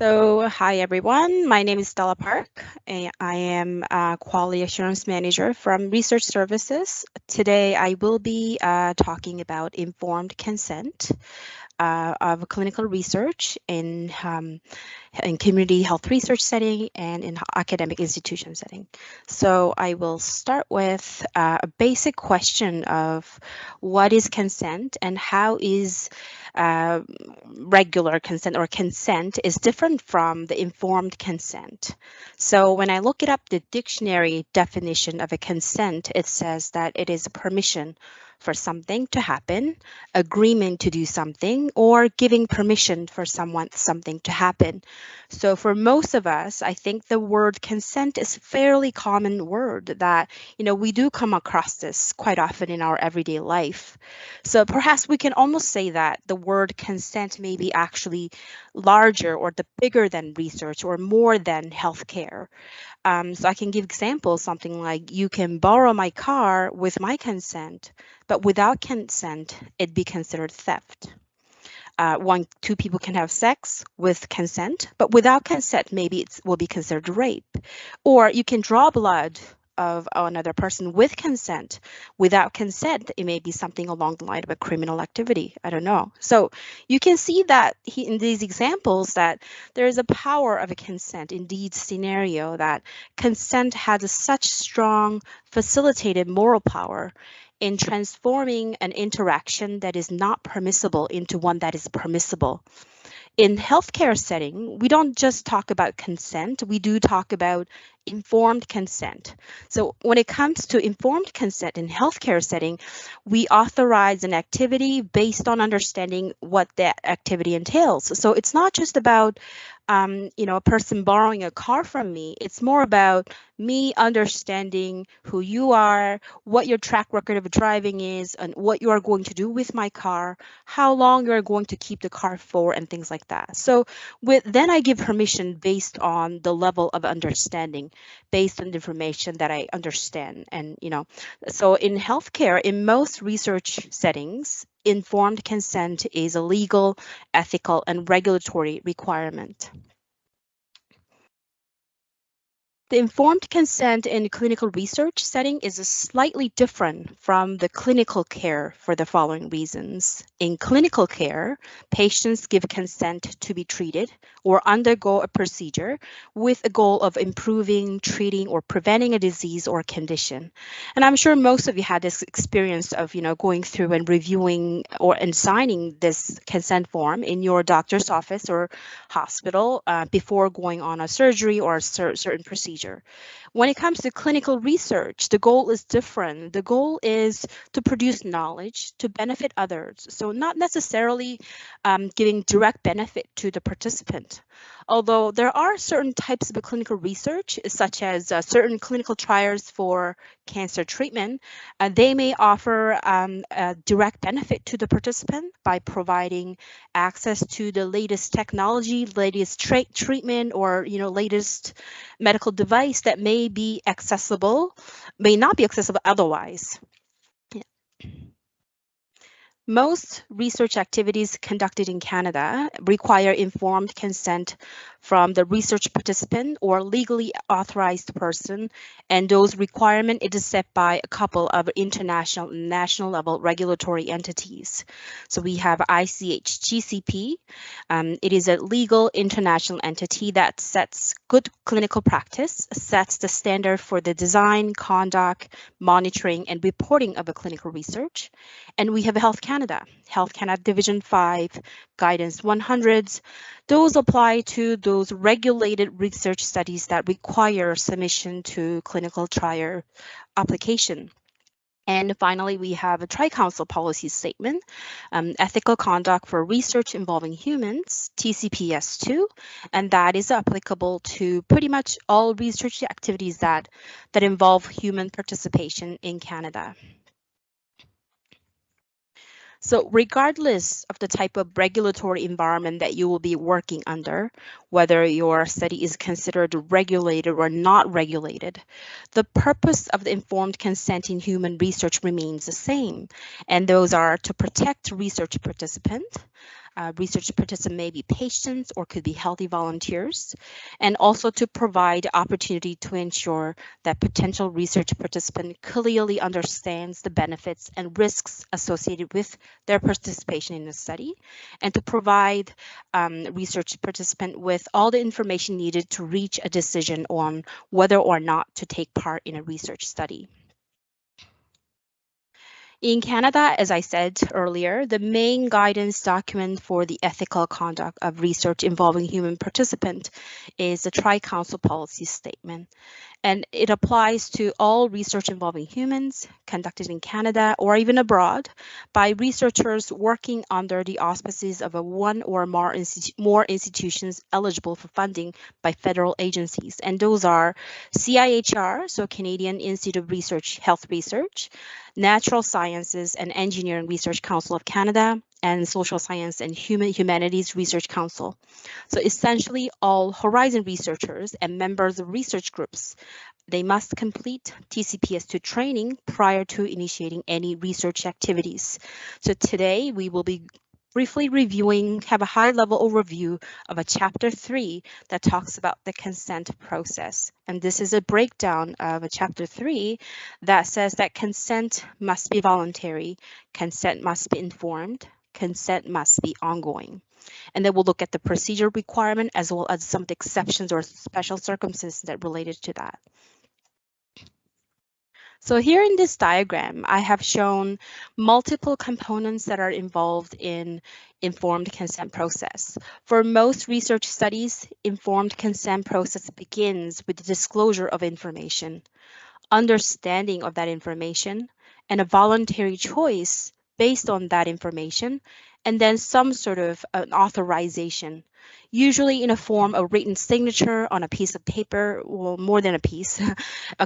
Hi everyone. My name is Stella Park. And I am a Quality Assurance Manager from Research Services. Today, I will be talking about informed consent of clinical research in community health research setting and in academic institution setting. So I will start with a basic question of what is consent and how is regular consent or consent is different from the informed consent. So when I look it up, the dictionary definition of a consent, it says that it is a permission for something to happen, agreement to do something, or giving permission for something to happen. So for most of us, I think the word consent is a fairly common word that, we do come across this quite often in our everyday life. So perhaps we can almost say that the word consent may be actually larger or the bigger than research or more than healthcare. So I can give examples, something like you can borrow my car with my consent, but without consent, it'd be considered theft. Two people can have sex with consent, but without consent, maybe it will be considered rape. Or you can draw blood of another person with consent. Without consent, it may be something along the line of a criminal activity. I don't know. So you can see that in these examples that there is a power of a consent indeed scenario, that consent has such strong facilitated moral power in transforming an interaction that is not permissible into one that is permissible. In healthcare setting, we don't just talk about consent, we do talk about informed consent. So when it comes to informed consent in healthcare setting, we authorize an activity based on understanding what that activity entails. So it's not just about a person borrowing a car from me. It's more about me understanding who you are, what your track record of driving is, and what you are going to do with my car, how long you're going to keep the car for, and things like that. So then I give permission based on the level of understanding, based on the information that I understand. And, so in healthcare, in most research settings, informed consent is a legal, ethical, and regulatory requirement. The informed consent in clinical research setting is slightly different from the clinical care for the following reasons. In clinical care, patients give consent to be treated or undergo a procedure with a goal of improving, treating, or preventing a disease or condition. And I'm sure most of you had this experience of, going through and reviewing and signing this consent form in your doctor's office or hospital before going on a surgery or a certain procedure. When it comes to clinical research, the goal is different. The goal is to produce knowledge to benefit others. So not necessarily giving direct benefit to the participant. Although there are certain types of clinical research, such as certain clinical trials for cancer treatment, they may offer a direct benefit to the participant by providing access to the latest technology, latest treatment, or latest medical device that may not be accessible otherwise. Most research activities conducted in Canada require informed consent from the research participant or legally authorized person, and those requirements it is set by a couple of international and national level regulatory entities. So we have ICH GCP. It is a legal international entity that sets good clinical practice, sets the standard for the design, conduct, monitoring, and reporting of a clinical research. And we have Health Canada Division 5, Guidance 100s. Those apply to those regulated research studies that require submission to clinical trial application. And finally, we have a Tri-Council policy statement, ethical conduct for research involving humans, TCPS 2, and that is applicable to pretty much all research activities that involve human participation in Canada. So regardless of the type of regulatory environment that you will be working under, whether your study is considered regulated or not regulated, the purpose of the informed consent in human research remains the same. And those are to protect research participants, Research participants may be patients or could be healthy volunteers, and also to provide opportunity to ensure that potential research participant clearly understands the benefits and risks associated with their participation in the study, and to provide research participant with all the information needed to reach a decision on whether or not to take part in a research study. In Canada, as I said earlier, the main guidance document for the ethical conduct of research involving human participant is the Tri-Council Policy Statement. And it applies to all research involving humans conducted in Canada or even abroad by researchers working under the auspices of one or more institutions eligible for funding by federal agencies. And those are CIHR, so Canadian Institute of Research, Health Research, Natural Sciences and Engineering Research Council of Canada, and Social Science and Humanities Research Council. So essentially all Horizon researchers and members of research groups, they must complete TCPS2 training prior to initiating any research activities. So today we will be briefly have a high-level overview of a chapter 3 that talks about the consent process. And this is a breakdown of a chapter 3 that says that consent must be voluntary, consent must be informed, consent must be ongoing. And then we'll look at the procedure requirement as well as some of the exceptions or special circumstances that related to that. So here in this diagram, I have shown multiple components that are involved in informed consent process. For most research studies, informed consent process begins with the disclosure of information, understanding of that information, and a voluntary choice based on that information, and then some sort of an authorization, usually in a form of written signature on a piece of paper, or more than a piece,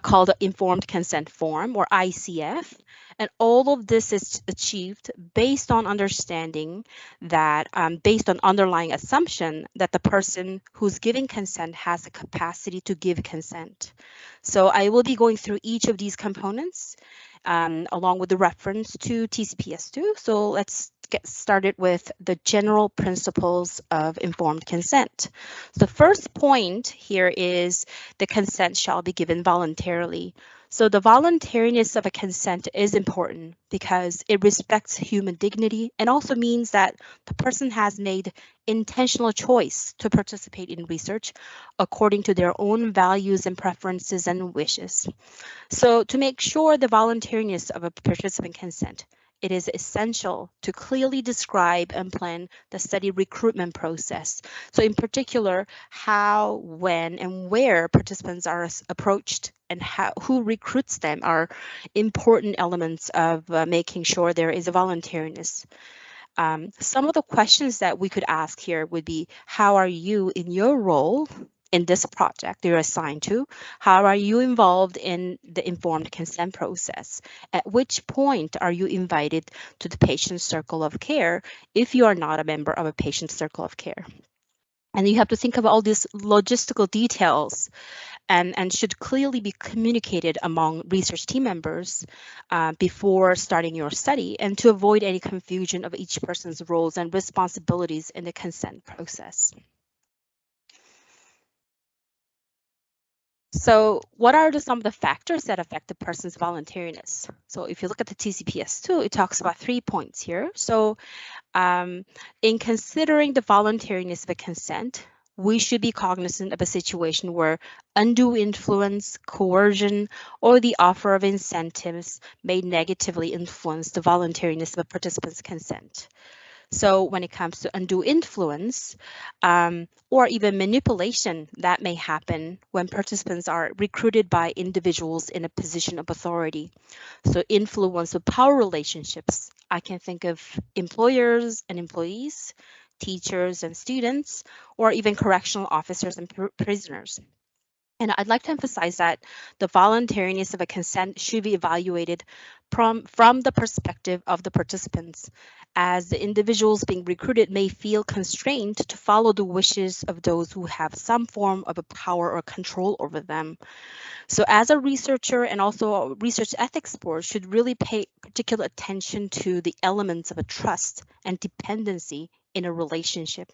called informed consent form or ICF. And all of this is achieved based on understanding that, based on underlying assumption that the person who's giving consent has the capacity to give consent. So I will be going through each of these components along with the reference to TCPS2. So let's get started with the general principles of informed consent. The first point here is the consent shall be given voluntarily. So the voluntariness of a consent is important because it respects human dignity and also means that the person has made intentional choice to participate in research according to their own values and preferences and wishes. So to make sure the voluntariness of a participant consent, it is essential to clearly describe and plan the study recruitment process. So in particular, how, when, and where participants are approached and who recruits them are important elements of making sure there is a voluntariness. Some of the questions that we could ask here would be, how are you in your role in this project you're assigned to? How are you involved in the informed consent process? At which point are you invited to the patient circle of care if you are not a member of a patient circle of care? And you have to think of all these logistical details and should clearly be communicated among research team members before starting your study, and to avoid any confusion of each person's roles and responsibilities in the consent process. So what are some of the factors that affect the person's voluntariness? So if you look at the TCPS2, it talks about 3 points here. So in considering the voluntariness of a consent, we should be cognizant of a situation where undue influence, coercion, or the offer of incentives may negatively influence the voluntariness of a participant's consent. So when it comes to undue influence or even manipulation, that may happen when participants are recruited by individuals in a position of authority. So influence of power relationships. I can think of employers and employees, teachers and students, or even correctional officers and prisoners. And I'd like to emphasize that the voluntariness of a consent should be evaluated from the perspective of the participants, as the individuals being recruited may feel constrained to follow the wishes of those who have some form of a power or control over them. So as a researcher and also a research ethics board should really pay particular attention to the elements of a trust and dependency in a relationship.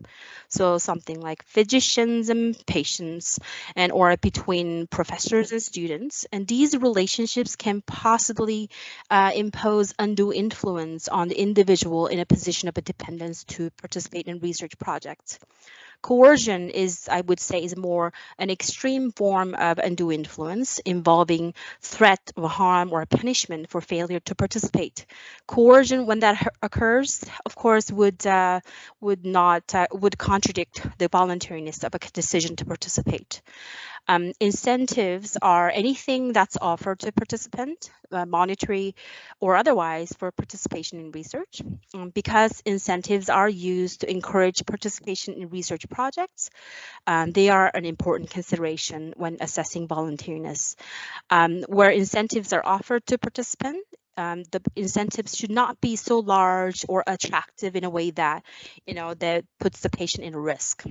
So something like physicians and patients, and or between professors and students. And these relationships can possibly impose undue influence on the individual in a position of a dependence to participate in research projects. Coercion is, I would say, is more an extreme form of undue influence involving threat of harm or punishment for failure to participate. Coercion, when that occurs, of course, would contradict the voluntariness of a decision to participate. Incentives are anything that's offered to participant, monetary or otherwise, for participation in research. Because incentives are used to encourage participation in research projects, they are an important consideration when assessing voluntariness. Where incentives are offered to participants, the incentives should not be so large or attractive in a way that, that puts the patient in risk.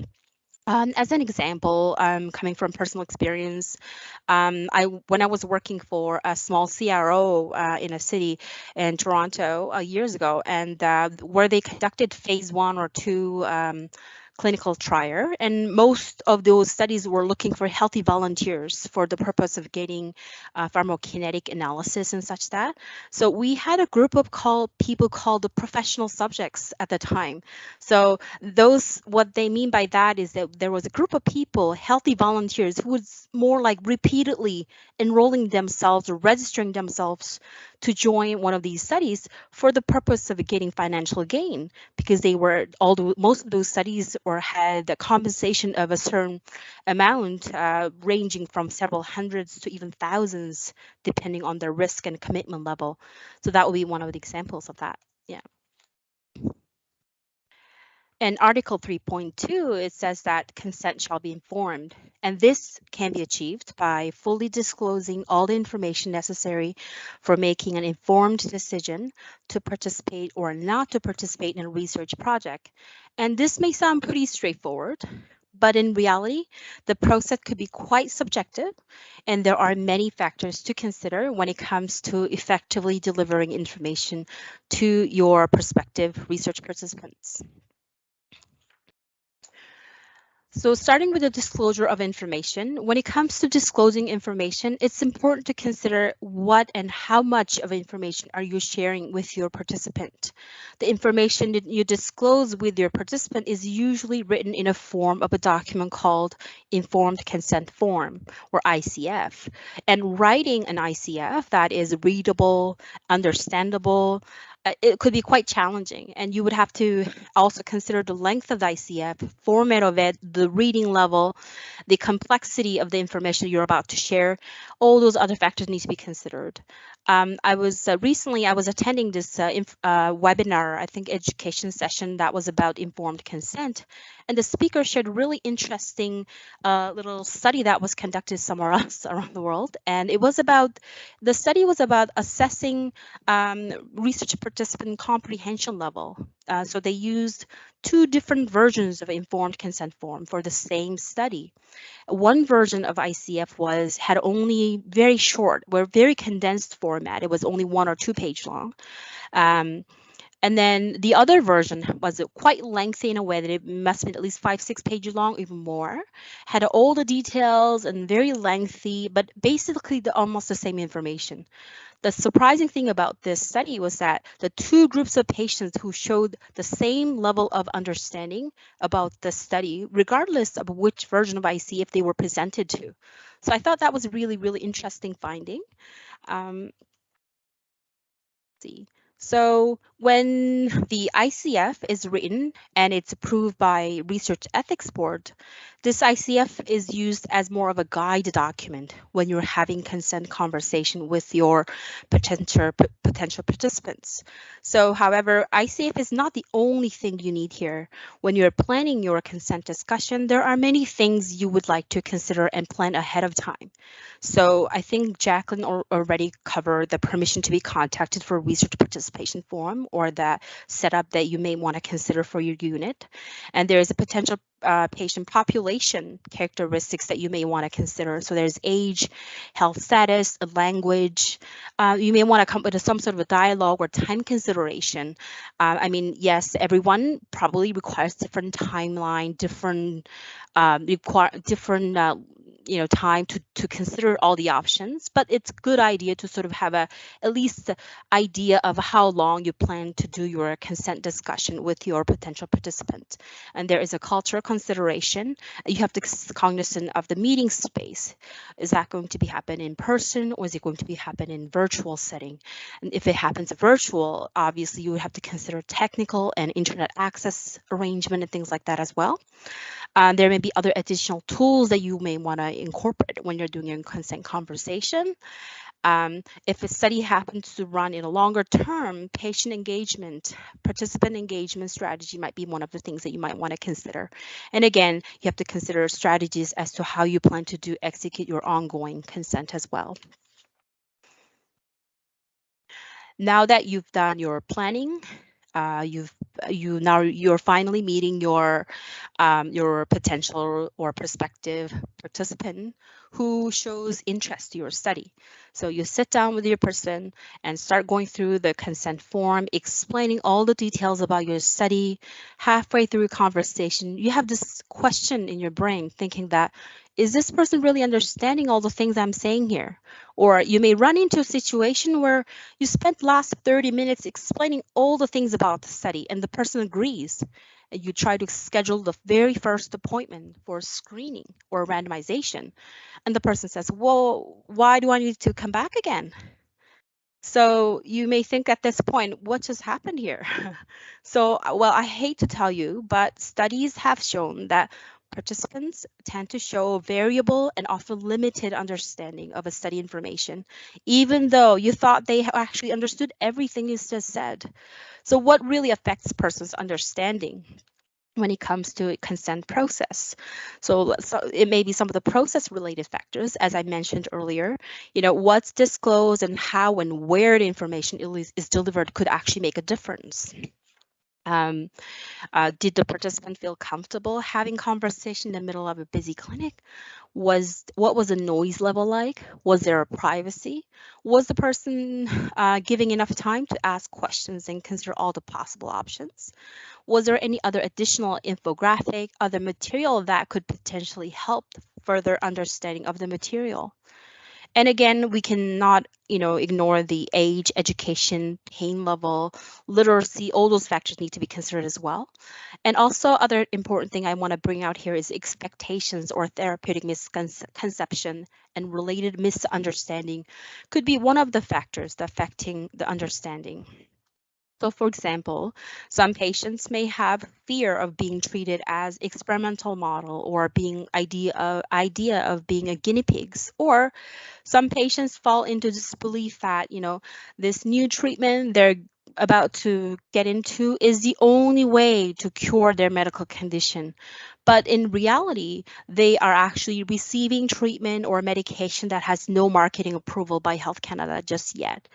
As an example, coming from personal experience, when I was working for a small CRO in a city in Toronto years ago, and where they conducted phase 1 or 2 clinical trial, and most of those studies were looking for healthy volunteers for the purpose of getting pharmacokinetic analysis and such that. So we had a group of people called the professional subjects at the time. So what they mean by that is that there was a group of people, healthy volunteers, who was more like repeatedly enrolling themselves or registering themselves to join one of these studies for the purpose of getting financial gain, because most of those studies had the compensation of a certain amount, ranging from several hundreds to even thousands, depending on their risk and commitment level. So that would be one of the examples of that. Yeah. In Article 3.2, it says that consent shall be informed, and this can be achieved by fully disclosing all the information necessary for making an informed decision to participate or not to participate in a research project. And this may sound pretty straightforward, but in reality, the process could be quite subjective, and there are many factors to consider when it comes to effectively delivering information to your prospective research participants. So starting with the disclosure of information, when it comes to disclosing information, it's important to consider what and how much of information are you sharing with your participant. The information that you disclose with your participant is usually written in a form of a document called Informed Consent Form, or ICF. And writing an ICF that is readable, understandable, it could be quite challenging, and you would have to also consider the length of the ICF, format of it, the reading level, the complexity of the information you're about to share. All those other factors need to be considered. I was recently attending this webinar, I think education session, that was about informed consent, and the speaker shared really interesting little study that was conducted somewhere else around the world, and the study was about assessing research participant comprehension level. So they used 2 different versions of informed consent form for the same study. One version of ICF had only very condensed format. It was only 1 or 2 page long. And then the other version was quite lengthy in a way that it must have been at least 5-6 pages long, even more. Had all the details and very lengthy, but basically almost the same information. The surprising thing about this study was that the 2 groups of patients who showed the same level of understanding about the study, regardless of which version of ICF they were presented to. So I thought that was a really, really interesting finding. So when the ICF is written and it's approved by Research Ethics Board, this ICF is used as more of a guide document when you're having consent conversation with your potential participants. So, however, ICF is not the only thing you need here. When you're planning your consent discussion, there are many things you would like to consider and plan ahead of time. So I think Jacqueline already covered the permission to be contacted for research participation form, or the setup that you may want to consider for your unit. And there is a potential patient population characteristics that you may want to consider. So there's age, health status, language. You may want to come with some sort of a dialogue or time consideration. I mean, yes, everyone probably requires different timeline, different time to consider all the options, but it's a good idea to sort of have at least idea of how long you plan to do your consent discussion with your potential participant. And there is a cultural consideration. You have to be cognizant of the meeting space. Is that going to be happen in person, or is it going to be happen in virtual setting? And if it happens virtual, obviously you would have to consider technical and internet access arrangement and things like that as well. There may be other additional tools that you may want to incorporate when you're doing your consent conversation. If a study happens to run in a longer term, patient engagement, participant engagement strategy might be one of the things that you might want to consider. And again, you have to consider strategies as to how you plan to execute your ongoing consent as well. Now that you've done your planning, you're finally meeting your potential or prospective participant who shows interest to your study. So you sit down with your person and start going through the consent form, explaining all the details about your study. Halfway through a conversation, you have this question in your brain thinking that, is this person really understanding all the things I'm saying here? Or you may run into a situation where you spent last 30 minutes explaining all the things about the study and the person agrees. And you try to schedule the very first appointment for screening or randomization. And the person says, well, why do I need to come back again? So you may think at this point, what just happened here? So, well, I hate to tell you, but studies have shown that participants tend to show variable and often limited understanding of a study information, even though you thought they actually understood everything you just said. So what really affects a person's understanding when it comes to a consent process? So it may be some of the process related factors, as I mentioned earlier. What's disclosed and how and where the information is delivered could actually make a difference. Did the participant feel comfortable having conversation in the middle of a busy clinic? What was the noise level like? Was there a privacy? Was the person giving enough time to ask questions and consider all the possible options? Was there any other additional infographic, other material that could potentially help further understanding of the material? And again, we cannot, ignore the age, education, pain level, literacy, all those factors need to be considered as well. And also other important thing I want to bring out here is expectations or therapeutic misconception and related misunderstanding could be one of the factors that affecting the understanding. So for example, some patients may have fear of being treated as experimental model or being idea of being a guinea pigs, or some patients fall into this belief that, this new treatment they're about to get into is the only way to cure their medical condition. But in reality, they are actually receiving treatment or medication that has no marketing approval by Health Canada just yet.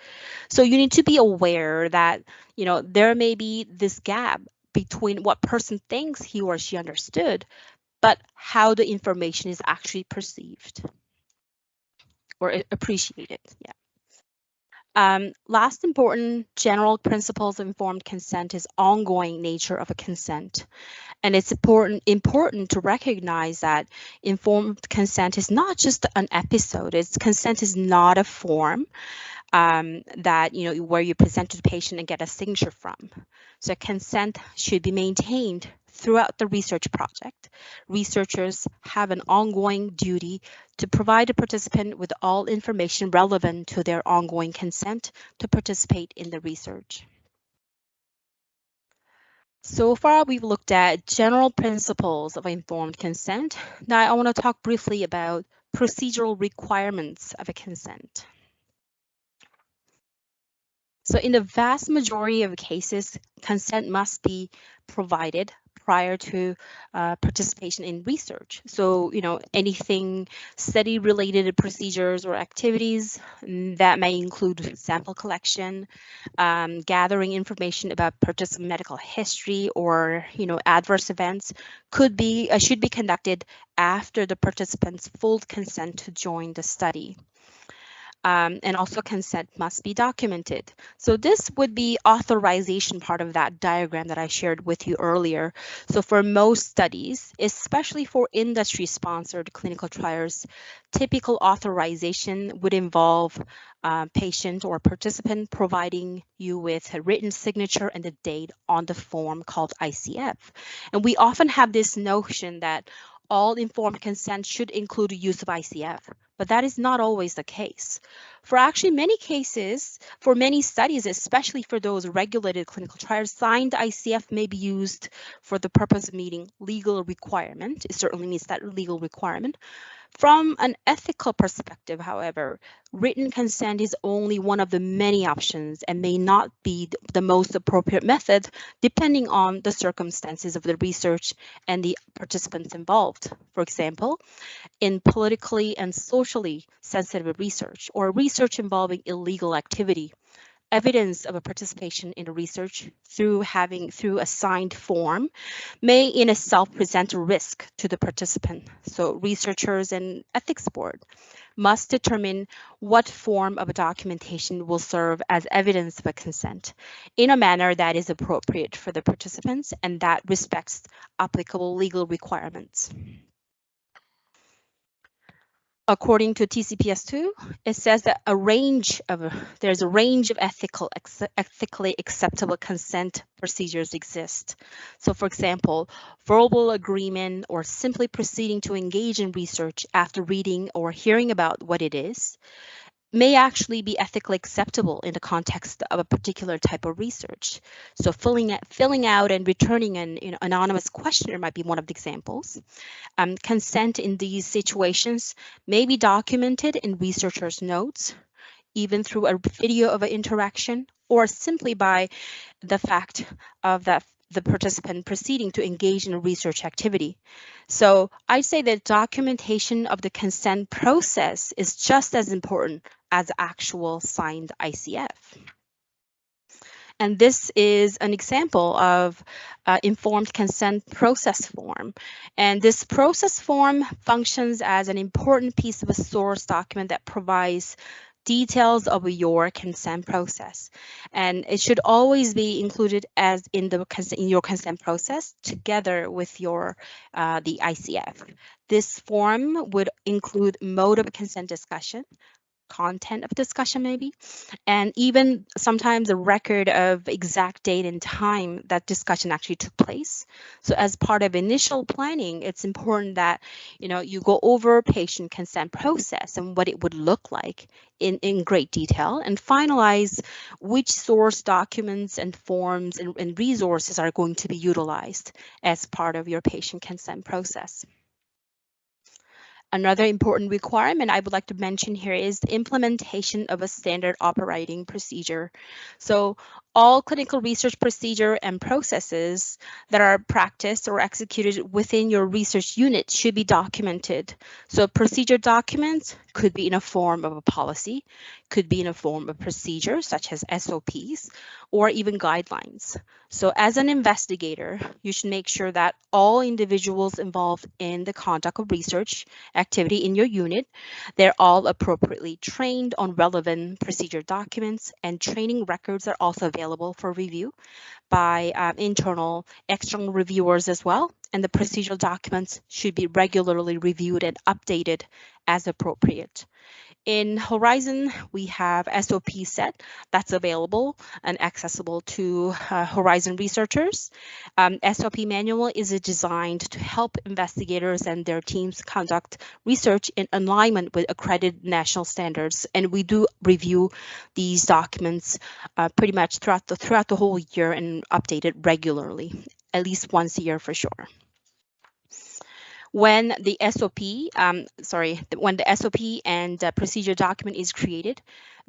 So you need to be aware that, there may be this gap between what person thinks he or she understood, but how the information is actually perceived or appreciated. Yeah. Last important general principles of informed consent is ongoing nature of a consent. And it's important to recognize that informed consent is not just an episode. Consent is not a form that, where you present to the patient and get a signature from. So consent should be maintained throughout the research project. Researchers have an ongoing duty to provide a participant with all information relevant to their ongoing consent to participate in the research. So far, we've looked at general principles of informed consent. Now, I want to talk briefly about procedural requirements of a consent. So in the vast majority of cases, consent must be provided prior to participation in research. So, anything study-related procedures or activities that may include sample collection, gathering information about participant medical history, or, adverse events should be conducted after the participant's full consent to join the study. And also consent must be documented. So this would be authorization part of that diagram that I shared with you earlier. So for most studies, especially for industry-sponsored clinical trials, typical authorization would involve patient or participant providing you with a written signature and the date on the form called ICF. And we often have this notion that all informed consent should include use of ICF, but that is not always the case. For actually many cases, for many studies, especially for those regulated clinical trials, signed ICF may be used for the purpose of meeting legal requirement. It certainly meets that legal requirement. From an ethical perspective, however, written consent is only one of the many options and may not be the most appropriate method depending on the circumstances of the research and the participants involved. For example, in politically and socially sensitive research or research involving illegal activity, evidence of a participation in the research through a signed form may in itself present a risk to the participant. So researchers and ethics board must determine what form of documentation will serve as evidence of a consent in a manner that is appropriate for the participants and that respects applicable legal requirements. According to TCPS2, it says that there's a range of ethically acceptable consent procedures exist. So for example, verbal agreement or simply proceeding to engage in research after reading or hearing about what it is may actually be ethically acceptable in the context of a particular type of research. So filling out and returning an anonymous questionnaire might be one of the examples. Consent in these situations may be documented in researchers' notes, even through a video of an interaction, or simply by the fact of the participant proceeding to engage in a research activity. So I'd say that documentation of the consent process is just as important as actual signed ICF. And this is an example of informed consent process form. And this process form functions as an important piece of a source document that provides details of your consent process. And it should always be included as in your consent process together with your the ICF. This form would include mode of consent discussion, content of discussion maybe, and even sometimes a record of exact date and time that discussion actually took place. So as part of initial planning, it's important that you go over patient consent process and what it would look like in great detail, and finalize which source documents and forms and resources are going to be utilized as part of your patient consent process. Another important requirement I would like to mention here is the implementation of a standard operating procedure. So all clinical research procedure and processes that are practiced or executed within your research unit should be documented. So procedure documents could be in a form of a policy, could be in a form of procedure such as SOPs, or even guidelines. So as an investigator, you should make sure that all individuals involved in the conduct of research activity in your unit, they're all appropriately trained on relevant procedure documents, and training records are also available for review by internal, external reviewers as well. And the procedural documents should be regularly reviewed and updated as appropriate. In Horizon, we have SOP set that's available and accessible to Horizon researchers. SOP manual is designed to help investigators and their teams conduct research in alignment with accredited national standards. And we do review these documents pretty much throughout the whole year and update it regularly, at least once a year for sure. When the SOP, when the SOP and procedure document is created,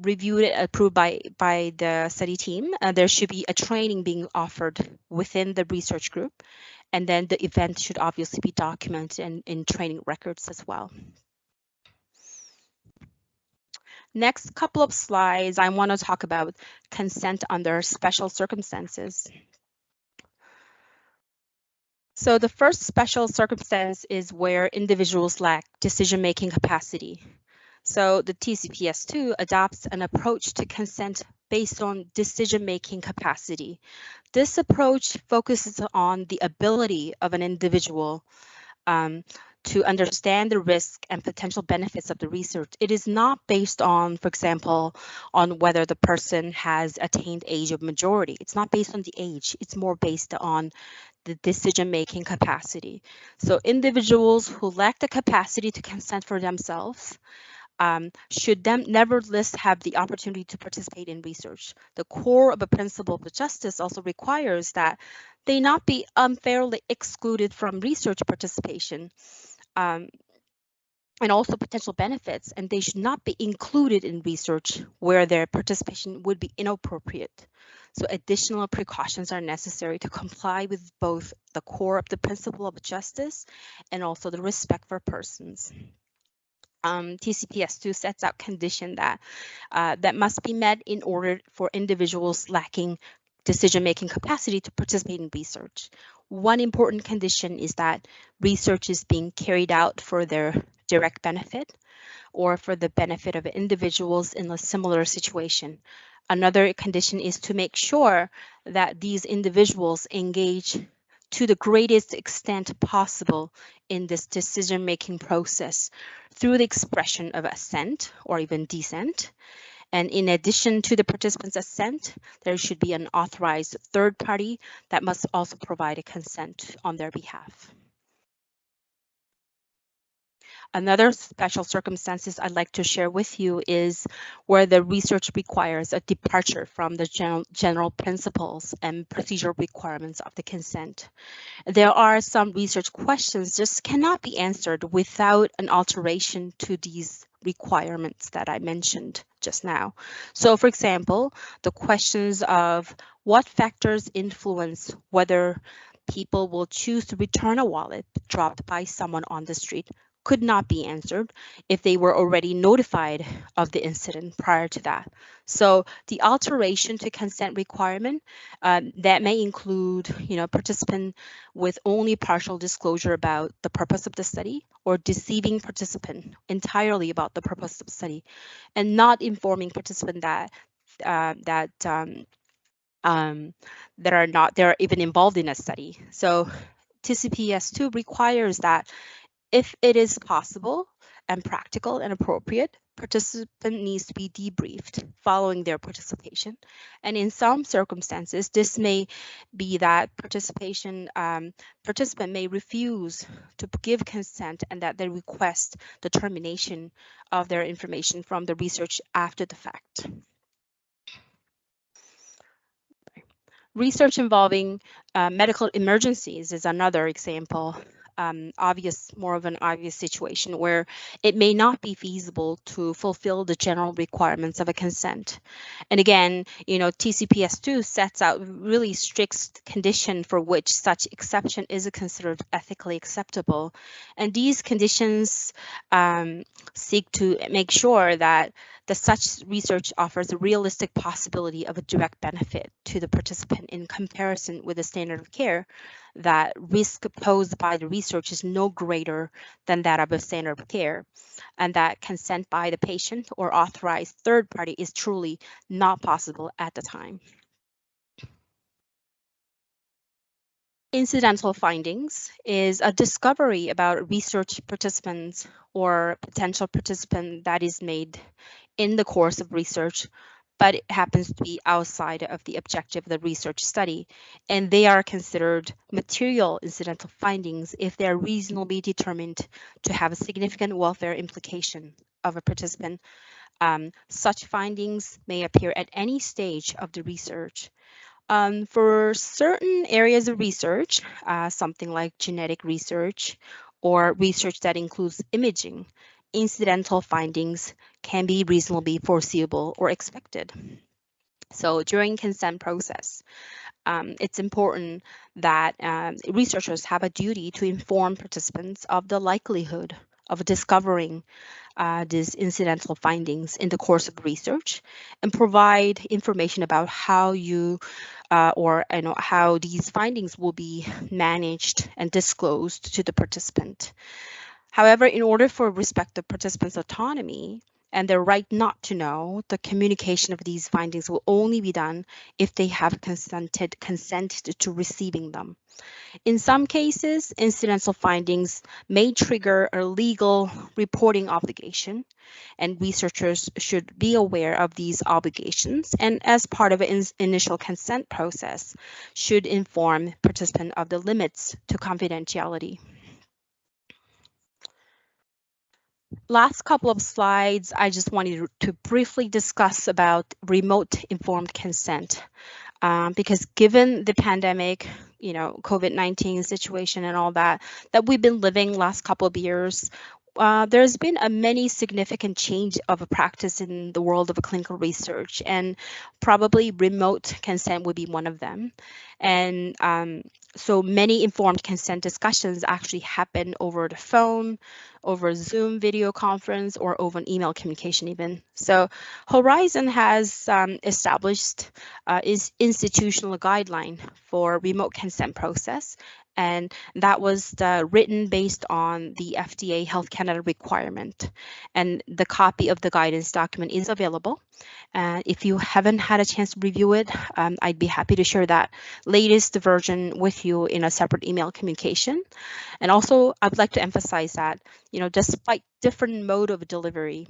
reviewed and approved by the study team, there should be a training being offered within the research group. And then the event should obviously be documented in training records as well. Next couple of slides, I want to talk about consent under special circumstances. So the first special circumstance is where individuals lack decision-making capacity. So the TCPS2 adopts an approach to consent based on decision-making capacity. This approach focuses on the ability of an individual to understand the risk and potential benefits of the research. It is not based on, for example, on whether the person has attained age of majority. It's not based on the age. It's more based on the decision-making capacity. So individuals who lack the capacity to consent for themselves should them nevertheless have the opportunity to participate in research. The core of a principle of justice also requires that they not be unfairly excluded from research participation and also potential benefits, and they should not be included in research where their participation would be inappropriate. So additional precautions are necessary to comply with both the core of the principle of justice and also the respect for persons. TCPS2 sets out conditions that must be met in order for individuals lacking decision-making capacity to participate in research. One important condition is that research is being carried out for their direct benefit or for the benefit of individuals in a similar situation. Another condition is to make sure that these individuals engage to the greatest extent possible in this decision-making process through the expression of assent or even dissent. And in addition to the participants' assent, there should be an authorized third party that must also provide a consent on their behalf. Another special circumstances I'd like to share with you is where the research requires a departure from the general principles and procedural requirements of the consent. There are some research questions just cannot be answered without an alteration to these requirements that I mentioned just now. So for example, the questions of what factors influence whether people will choose to return a wallet dropped by someone on the street could not be answered if they were already notified of the incident prior to that. So the alteration to consent requirement that may include, participant with only partial disclosure about the purpose of the study or deceiving participant entirely about the purpose of the study and not informing participant that they're even involved in a study. So TCPS2 requires that if it is possible and practical and appropriate, participant needs to be debriefed following their participation. And in some circumstances, this may be that participant may refuse to give consent and that they request the termination of their information from the research after the fact. Research involving medical emergencies is another example. More of an obvious situation where it may not be feasible to fulfill the general requirements of a consent. And again, TCPS2 sets out really strict condition for which such exception is considered ethically acceptable. And these conditions seek to make sure that such research offers a realistic possibility of a direct benefit to the participant in comparison with the standard of care, that risk posed by the research is no greater than that of a standard of care, and that consent by the patient or authorized third party is truly not possible at the time. Incidental findings is a discovery about research participants or potential participant that is made in the course of research, but it happens to be outside of the objective of the research study. And they are considered material incidental findings if they're reasonably determined to have a significant welfare implication of a participant. Such findings may appear at any stage of the research. For certain areas of research, something like genetic research or research that includes imaging, incidental findings can be reasonably foreseeable or expected. So during consent process, it's important that researchers have a duty to inform participants of the likelihood of discovering these incidental findings in the course of research, and provide information about how how these findings will be managed and disclosed to the participant. However, in order for respective participants' autonomy and their right not to know, the communication of these findings will only be done if they have consented to receiving them. In some cases, incidental findings may trigger a legal reporting obligation, and researchers should be aware of these obligations, and as part of an initial consent process, should inform participants of the limits to confidentiality. Last couple of slides, I just wanted to briefly discuss about remote informed consent. Because given the pandemic, COVID-19 situation and all that we've been living last couple of years, there's been a many significant change of a practice in the world of clinical research, and probably remote consent would be one of them. And so many informed consent discussions actually happen over the phone, over Zoom video conference, or over an email communication even. So Horizon has established is institutional guideline for remote consent process, and that was written based on the FDA Health Canada requirement. And the copy of the guidance document is available. If you haven't had a chance to review it, I'd be happy to share that latest version with you in a separate email communication. And also, I'd like to emphasize that, despite different mode of delivery,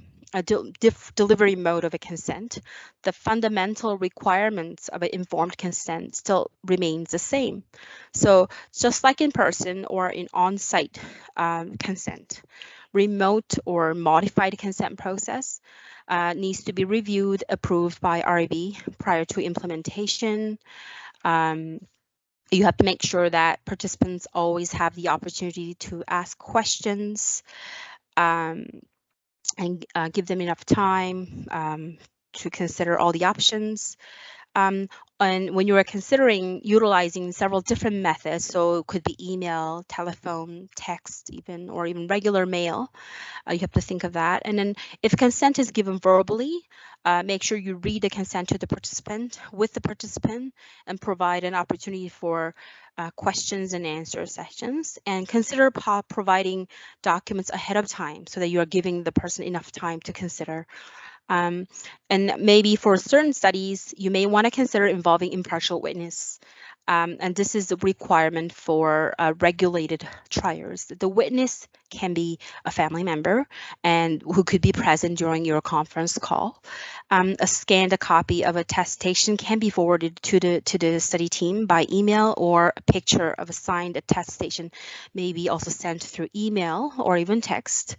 delivery mode of a consent, the fundamental requirements of an informed consent still remains the same. So just like in person or in on-site consent, remote or modified consent process needs to be reviewed, approved by REB prior to implementation. You have to make sure that participants always have the opportunity to ask questions, and give them enough time to consider all the options. And when you are considering utilizing several different methods, so it could be email, telephone, text, or even regular mail, you have to think of that. And then if consent is given verbally, make sure you read the consent to the participant with the participant and provide an opportunity for questions and answer sessions, and consider providing documents ahead of time so that you are giving the person enough time to consider. And maybe for certain studies, you may want to consider involving impartial witness. And this is a requirement for regulated trials. The witness can be a family member and who could be present during your conference call. A scanned copy of attestation can be forwarded to the study team by email, or a picture of a signed attestation may be also sent through email or even text.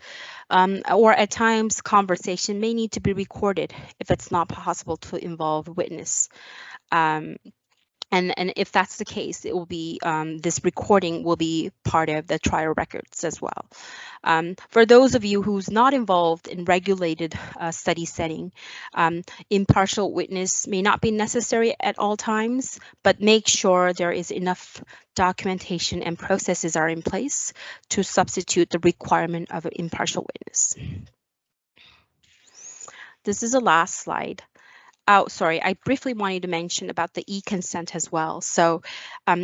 Or at times, conversation may need to be recorded if it's not possible to involve witness. And if that's the case, it will be this recording will be part of the trial records as well. For those of you who's not involved in regulated study setting, impartial witness may not be necessary at all times, but make sure there is enough documentation and processes are in place to substitute the requirement of an impartial witness. This is the last slide. Oh, sorry, I briefly wanted to mention about the e-consent as well. So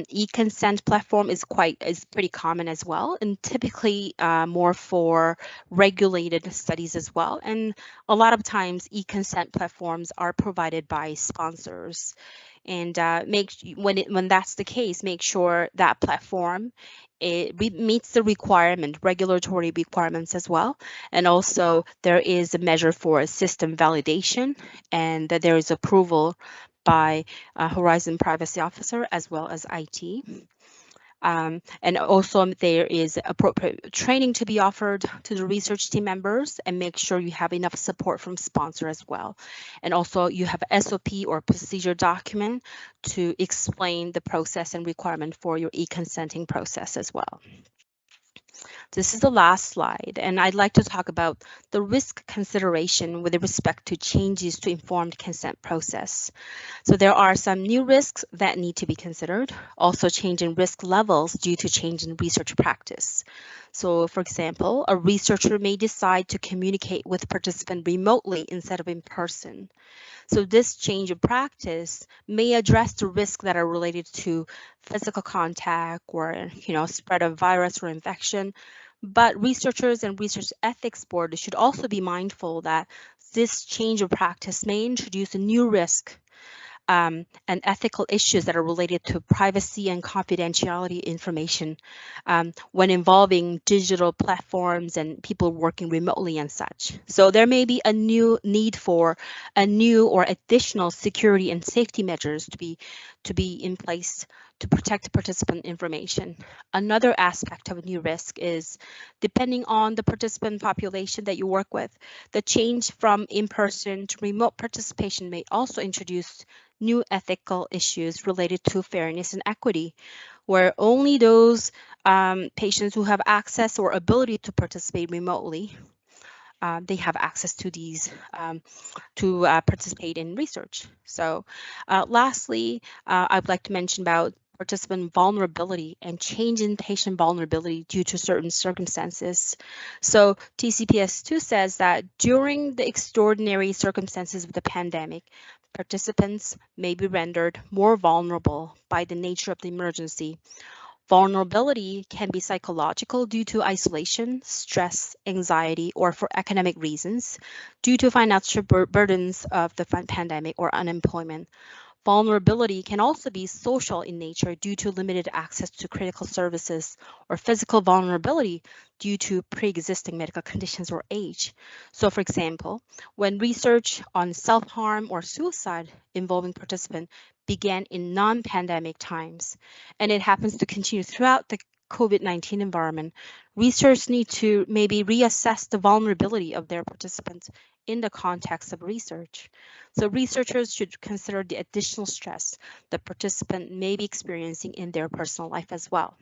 e-consent platform is pretty common as well, and typically more for regulated studies as well. And a lot of times e-consent platforms are provided by sponsors. And when that's the case, make sure that platform meets the regulatory requirements as well. And also there is a measure for system validation, and that there is approval by Horizon Privacy Officer as well as IT. And also there is appropriate training to be offered to the research team members, and make sure you have enough support from sponsor as well. And also you have SOP or procedure document to explain the process and requirement for your e-consenting process as well. This is the last slide, and I'd like to talk about the risk consideration with respect to changes to informed consent process. So there are some new risks that need to be considered, also change in risk levels due to change in research practice. So for example, a researcher may decide to communicate with participant remotely instead of in person. So this change of practice may address the risks that are related to physical contact or, spread of virus or infection. But researchers and research ethics board should also be mindful that this change of practice may introduce a new risk and ethical issues that are related to privacy and confidentiality information when involving digital platforms and people working remotely and such. So there may be a new need for a new or additional security and safety measures to be in place to protect participant information. Another aspect of a new risk is depending on the participant population that you work with, the change from in-person to remote participation may also introduce new ethical issues related to fairness and equity, where only those patients who have access or ability to participate remotely, they have access to these to participate in research. So lastly, I'd like to mention about participant vulnerability and change in patient vulnerability due to certain circumstances. So TCPS2 says that during the extraordinary circumstances of the pandemic, participants may be rendered more vulnerable by the nature of the emergency. Vulnerability can be psychological due to isolation, stress, anxiety, or for economic reasons due to financial burdens of the pandemic or unemployment. Vulnerability can also be social in nature due to limited access to critical services or physical vulnerability due to pre-existing medical conditions or age. So for example, when research on self-harm or suicide involving participants began in non-pandemic times, and it happens to continue throughout the COVID-19 environment, researchers need to maybe reassess the vulnerability of their participants in the context of research. So researchers should consider the additional stress the participant may be experiencing in their personal life as well.